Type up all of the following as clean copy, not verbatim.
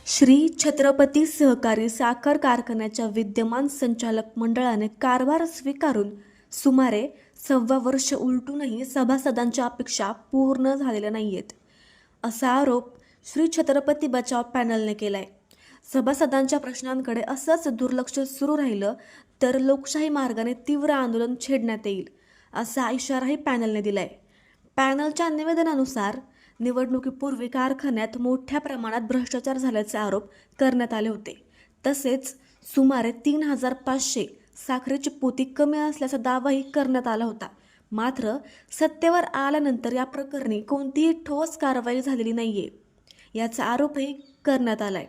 श्री छत्रपती सहकारी साखर कारखान्याच्या विद्यमान संचालक मंडळाने कारभार स्वीकारून सुमारे 1.25 वर्ष उलटूनही सभासदांच्या अपेक्षा पूर्ण झालेल्या नाहीयेत, असा आरोप श्री छत्रपती बचाव पॅनलने केलाय. सभासदांच्या प्रश्नांकडे असंच दुर्लक्ष सुरू राहिलं तर लोकशाही मार्गाने तीव्र आंदोलन छेडण्यात येईल, असा इशाराही पॅनलने दिलाय. पॅनलच्या निवेदनानुसार निवडणुकीपूर्वी कारखान्यात मोठ्या प्रमाणात भ्रष्टाचार झाल्याचे आरोप करण्यात आले होते. तसेच सुमारे 3,500 साखरेची पोती कमी असल्याचा दावाही करण्यात आला होता. मात्र सत्तेवर आल्यानंतर या प्रकरणी कोणतीही ठोस कारवाई झालेली नाहीये, याचा आरोपही करण्यात आलाय.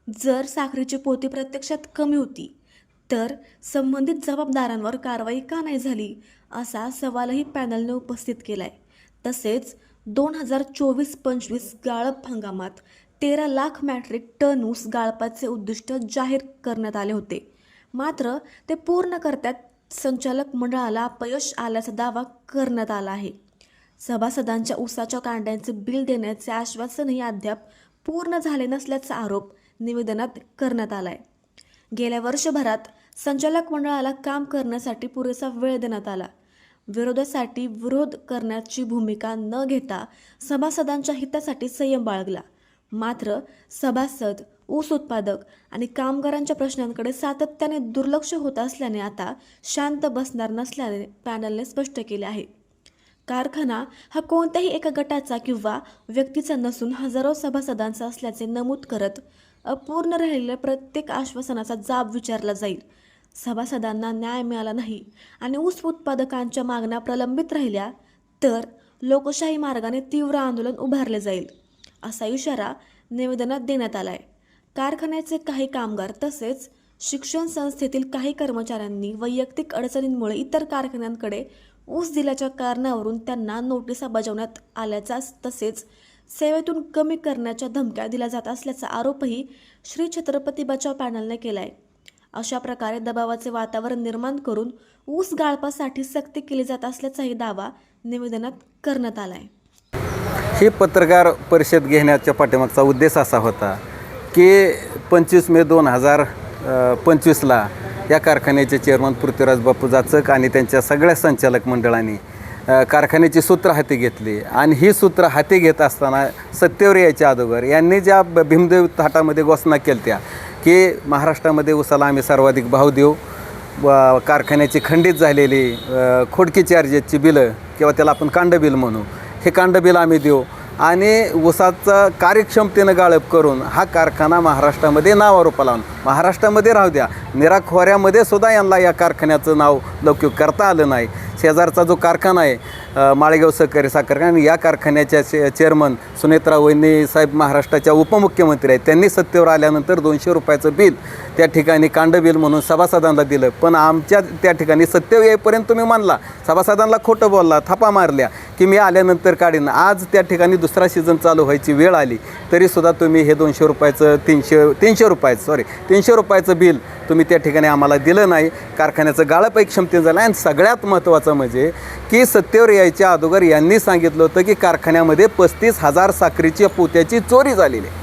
जर साखरेची पोती प्रत्यक्षात कमी होती तर संबंधित जबाबदारांवर कारवाई का नाही झाली, असा सवालही पॅनलने उपस्थित केलाय. तसेच 2024-25 गाळप हंगामात 13 लाख मॅट्रिक टन ऊस गाळपाचे उद्दिष्ट जाहीर करण्यात आले होते. मात्र ते पूर्ण करण्यात संचालक मंडळाला अपयश आल्याचा दावा करण्यात आला आहे. सभासदांच्या ऊसाच्या कांड्यांचे बिल देण्याचे आश्वासनही अद्याप पूर्ण झाले नसल्याचा आरोप निवेदनात करण्यात आलाय. गेल्या वर्षभरात संचालक मंडळाला काम करण्यासाठी पुरेसा वेळ देण्यात आला. विरोधासाठी विरोध करण्याची भूमिका न घेता सभासदांच्या हितासाठी संयम बाळगला. मात्र सभासद, ऊस उत्पादक आणि कामगारांच्या प्रश्नांकडे सातत्याने दुर्लक्ष होत असल्याने आता शांत बसणार नसल्याने पॅनलने स्पष्ट केले आहे. कारखाना हा कोणत्याही एका गटाचा किंवा व्यक्तीचा नसून हजारो सभासदांचा असल्याचे नमूद करत अपूर्ण राहिलेल्या प्रत्येक आश्वासनाचा जाब विचारला जाईल. सभासदांना न्याय मिळाला नाही आणि ऊस उत्पादकांच्या मागण्या प्रलंबित राहिल्या तर लोकशाही मार्गाने तीव्र आंदोलन उभारले जाईल, असा इशारा निवेदनात देण्यात आलाय. कारखान्याचे काही कामगार तसेच शिक्षण संस्थेतील काही कर्मचाऱ्यांनी वैयक्तिक अडचणींमुळे इतर कारखान्यांकडे ऊस दिल्याच्या कारणावरून त्यांना नोटिसा बजावण्यात आल्याचा तसेच सेवेतून कमी करण्याच्या धमक्या दिल्या जात असल्याचा आरोपही श्री छत्रपती बचाव पॅनलने केलाय. अशा प्रकारे दबावाचे वातावरण निर्माण करून ऊस गाळपासाठी सक्ती केली जात असल्याचाही दावा निवेदनात करण्यात आलाय. ही पत्रकार परिषद घेण्याच्या पाठीमागचा उद्देश असा होता की 25 मे 2025ला या कारखान्याचे चेअरमन पृथ्वीराज बापू जाचक आणि त्यांच्या सगळ्या संचालक मंडळांनी कारखान्याची सूत्र हाती घेतली आणि ही सूत्र हाती घेत असताना सत्तेवर यायच्या अगोदर यांनी ज्या भीमदेव थाटामध्ये घोषणा केल्या की महाराष्ट्रामध्ये ऊसाला आम्ही सर्वाधिक भाव देऊ, कारखान्याची खंडित झालेली खोडकी चार्जेसची बिलं किंवा त्याला आपण कांडबिल म्हणू, हे कांडबिल आम्ही देऊ आणि ऊसाचं कार्यक्षमतेनं गाळप करून हा कारखाना महाराष्ट्रामध्ये नावारूपाला लावून महाराष्ट्रामध्ये राहू द्या, निराखोऱ्यामध्ये सुद्धा यांना या कारखान्याचं नाव लौकिक करता आलं नाही. शेजारचा जो कारखाना आहे माळेगाव सहकारी साखर कारखाना, या कारखान्याच्या चेअरमन सुनेत्रा वहिनी साहेब महाराष्ट्राच्या उपमुख्यमंत्री आहेत. त्यांनी सत्तेवर आल्यानंतर 200 रुपयाचं बिल त्या ठिकाणी कांडबिल म्हणून सभासदांना दिलं. पण आमच्या त्या ठिकाणी सत्तेवर येईपर्यंत तुम्ही मानला, सभासदांना खोटं बोलला, थापा मारल्या की मी आल्यानंतर काढीन. आज त्या ठिकाणी दुसरा सीझन चालू व्हायची वेळ आली तरीसुद्धा तुम्ही हे 200 रुपयाचं 300 रुपयाचं बिल तुम्ही त्या ठिकाणी आम्हाला दिलं नाही. कारखान्याचं गाळप एक क्षमतेनं झालं आणि सगळ्यात महत्त्वाचं म्हणजे की सत्तेवर यायच्या अगोदर यांनी सांगितलं होतं की कारखान्यामध्ये 35,000 साखरेची पोत्याची चोरी झालेली आहे.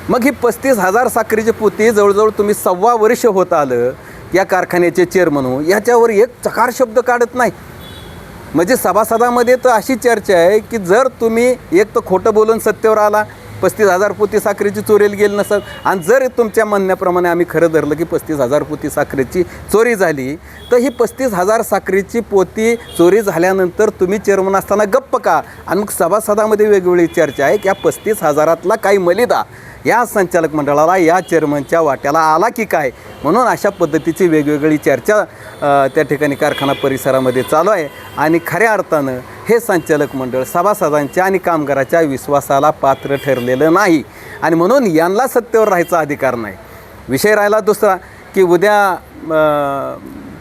मग ही 35,000 साखरेची पोती जवळजवळ तुम्ही 1.25 वर्ष होत आलं या कारखान्याचे चेअरमन हो, याच्यावर एक चकार शब्द काढत नाही. म्हणजे सभासदामध्ये तर अशी चर्चा आहे की जर तुम्ही एक तर खोटं बोलून सत्तेवर आला, 35,000 पोती साखरेची चोरीला गेली नसत आणि जर तुमच्या म्हणण्याप्रमाणे आम्ही खरं धरलं की 35,000 पोती साखरेची चोरी झाली तर ही 35,000 साखरेची पोती चोरी झाल्यानंतर तुम्ही चेअरमन असताना गप्प का? आणि मग सभासदामध्ये वेगवेगळी चर्चा आहे की या 35,000तला काही मलिदा या संचालक मंडळाला या चेअरमनच्या वाट्याला आला की काय, म्हणून अशा पद्धतीची वेगवेगळी चर्चा त्या ठिकाणी कारखाना परिसरामध्ये चालू आहे. आणि खऱ्या अर्थानं हे संचालक मंडळ सभासदांच्या आणि कामगाराच्या विश्वासाला पात्र ठरलेलं नाही आणि म्हणून यांना सत्तेवर राहायचा अधिकार नाही. विषय राहिला दुसरा की उद्या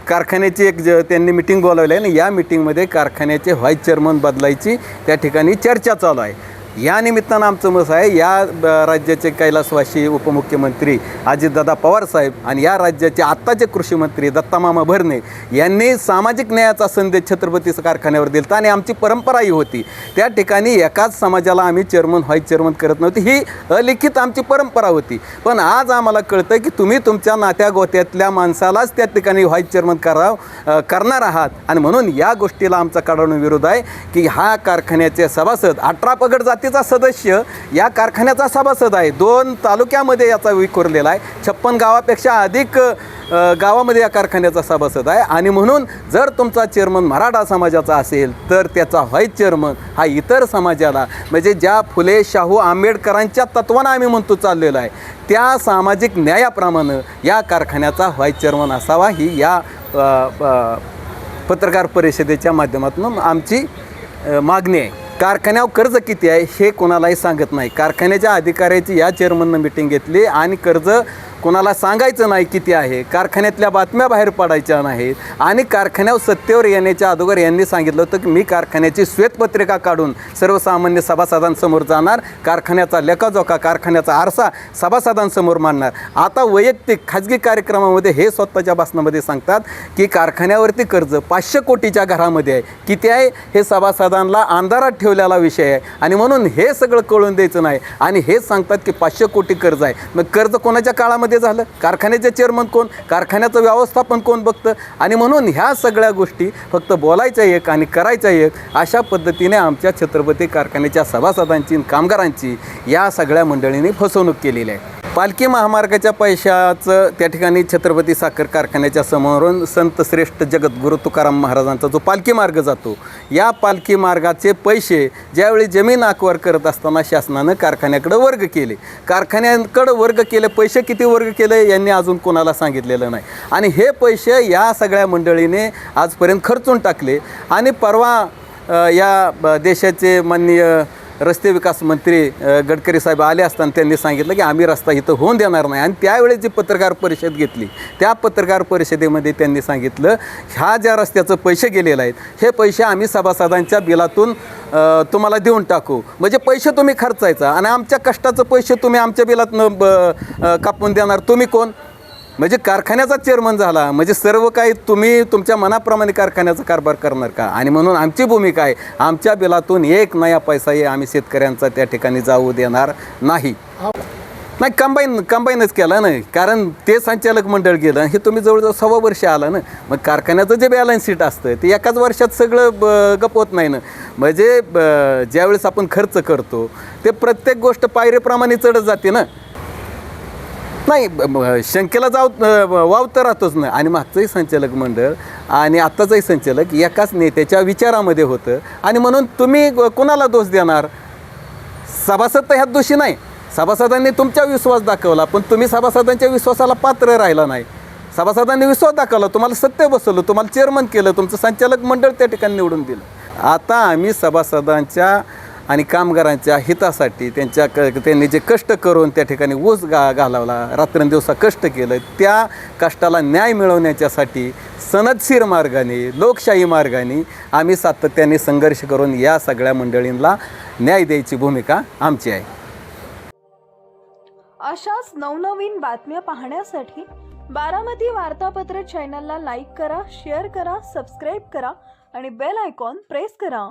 कारखान्याची त्यांनी मिटिंग बोलावली आहे आणि या मिटिंगमध्ये कारखान्याचे व्हाईस चेअरमन बदलायची त्या ठिकाणी चर्चा चालू आहे. या निमित्तानं आमचं मत आहे या राज्याचे कैलासवासी उपमुख्यमंत्री अजितदादा पवार साहेब आणि या राज्याचे आत्ताचे कृषी मंत्री दत्तामामा भरणे यांनी सामाजिक न्यायाचा संदेश छत्रपती कारखान्यावर दिला आणि आमची परंपराही होती. त्या ठिकाणी एकाच समाजाला आम्ही चेअरमन व्हाईस चेअरमन करत नव्हती, ही अलिखित आमची परंपरा होती. पण आज आम्हाला कळतं की तुम्ही तुमच्या नात्या गोत्यातल्या माणसालाच त्या ठिकाणी व्हाईस चेअरमन करणार आहात आणि म्हणून या गोष्टीला आमचा कडवून विरोध आहे की हा कारखान्याचे सभासद 18 पगड जातीचा सदस्य या कारखान्याचा सभासद आहे. 2 तालुक्यामध्ये याचा विखुरलेला आहे. 56 गावापेक्षा अधिक गावामध्ये या कारखान्याचा सभासद आहे आणि म्हणून जर तुमचा चेअरमन मराठा समाजाचा असेल तर त्याचा व्हाईस चेअरमन हा इतर समाजाला म्हणजे ज्या फुले शाहू आंबेडकरांच्या तत्वानं आम्ही म्हणतो चाललेलं आहे त्या सामाजिक न्यायाप्रमाणे या कारखान्याचा व्हाईस चेअरमन असावा ही या पत्रकार परिषदेच्या माध्यमातून आमची मागणी आहे. कारखान्यावर कर्ज किती आहे हे कोणालाही सांगत नाही. कारखान्याच्या अधिकाऱ्याची या चेअरमननं मिटिंग घेतली आणि कर्ज कोणाला सांगायचं नाही किती आहे. कारखान्यातल्या बातम्या बाहेर पडायच्या नाहीत आणि कारखान्यावर सत्तेवर येण्याच्या अगोदर यांनी सांगितलं होतं की मी कारखान्याची श्वेतपत्रिका काढून सर्वसामान्य सभासदांसमोर जाणार, कारखान्याचा लेखाजोखा कारखान्याचा आरसा सभासदांसमोर मांडणार. आता वैयक्तिक खाजगी कार्यक्रमामध्ये हे स्वतःच्या भाषणामध्ये सांगतात की कारखान्यावरती कर्ज 500 कोटीच्या घरामध्ये आहे. किती आहे हे सभासदांना अंधारात ठेवलेला विषय आहे आणि म्हणून हे सगळं कळून द्यायचं नाही आणि हेच सांगतात की 500 कोटी कर्ज आहे. मग कर्ज कोणाच्या काळामध्ये झालं? कारखान्याचे चेअरमन कोण, कारखान्याचं व्यवस्थापन कोण बघतं आणि म्हणून ह्या सगळ्या गोष्टी फक्त बोलायच्या एक आणि करायच्या एक अशा पद्धतीने आमच्या छत्रपती कारखान्याच्या सभासदांची कामगारांची या सगळ्या मंडळींनी फसवणूक केलेली आहे. पालखी महामार्गाच्या पैशाचं त्या ठिकाणी छत्रपती साखर कारखान्याच्या समोरून संत श्रेष्ठ जगद्गुरू तुकाराम महाराजांचा जो पालखी मार्ग जातो या पालखी मार्गाचे पैसे ज्यावेळी जमीन आकवर करत असताना शासनानं कारखान्याकडे वर्ग केले. कारखान्याकडे वर्ग केले, पैसे किती वर्ग केले यांनी अजून कोणाला सांगितलेलं नाही आणि हे पैसे या सगळ्या मंडळीने आजपर्यंत खर्चून टाकले आणि परवा या देशाचे माननीय रस्ते विकास मंत्री गडकरी साहेब आले असताना त्यांनी सांगितलं की आम्ही रस्ता इथं होऊन देणार नाही आणि त्यावेळेस जी पत्रकार परिषद घेतली त्या पत्रकार परिषदेमध्ये त्यांनी सांगितलं ह्या ज्या रस्त्याचं पैसे गेलेले आहेत हे पैसे आम्ही सभासदांच्या बिलातून तुम्हाला देऊन टाकू. म्हणजे पैसे तुम्ही खर्चायचा आणि आमच्या कष्टाचं पैसे तुम्ही आमच्या बिलातून कापून देणार. तुम्ही कोण? म्हणजे कारखान्याचा चेअरमन झाला म्हणजे सर्व काही तुम्ही तुमच्या मनाप्रमाणे कारखान्याचा कारभार करणार का? आणि म्हणून आमची भूमिका आहे आमच्या बिलातून एक नया पैसाही आम्ही शेतकऱ्यांचा त्या ठिकाणी जाऊ देणार नाही. कंबाईनच केला नाही कारण ते संचालक मंडळ गेलं हे तुम्ही जवळजवळ 6 वर्ष आला ना. मग कारखान्याचं जे बॅलन्स शीट असतं ते एकाच वर्षात सगळं गपवत नाही ना. म्हणजे ज्यावेळेस आपण खर्च करतो ते प्रत्येक गोष्ट पायरीप्रमाणे चढत जाते ना. नाही शंकेला वाव तर राहतोच ना. आणि मागचंही संचालक मंडळ आणि आत्ताचंही संचालक एकाच नेत्याच्या विचारामध्ये होतं आणि म्हणून तुम्ही कोणाला दोष देणार? सभासद तर ह्यात दोषी नाही. सभासदांनी तुमच्यावर विश्वास दाखवला पण तुम्ही सभासदांच्या विश्वासाला पात्र राहिला नाही. सभासदांनी विश्वास दाखवला, तुम्हाला सत्य बसवलं, तुम्हाला चेअरमन केलं, तुमचं संचालक मंडळ त्या ठिकाणी निवडून दिलं. आता आम्ही सभासदांच्या आणि कामगारांच्या हितासाठी त्यांनी जे कष्ट करून त्या ठिकाणी ऊस घालावला, रात्रंदिवसा कष्ट केलं, त्या कष्टाला न्याय मिळवण्याच्यासाठी सनदशीर मार्गाने लोकशाही मार्गाने आम्ही सातत्याने संघर्ष करून या सगळ्या मंडळींना न्याय द्यायची भूमिका आमची आहे. अशाच नवनवीन बातम्या पाहण्यासाठी बारामती वार्तापत्र चॅनलला लाईक करा, शेअर करा, सबस्क्राईब करा आणि बेल आयकॉन प्रेस करा.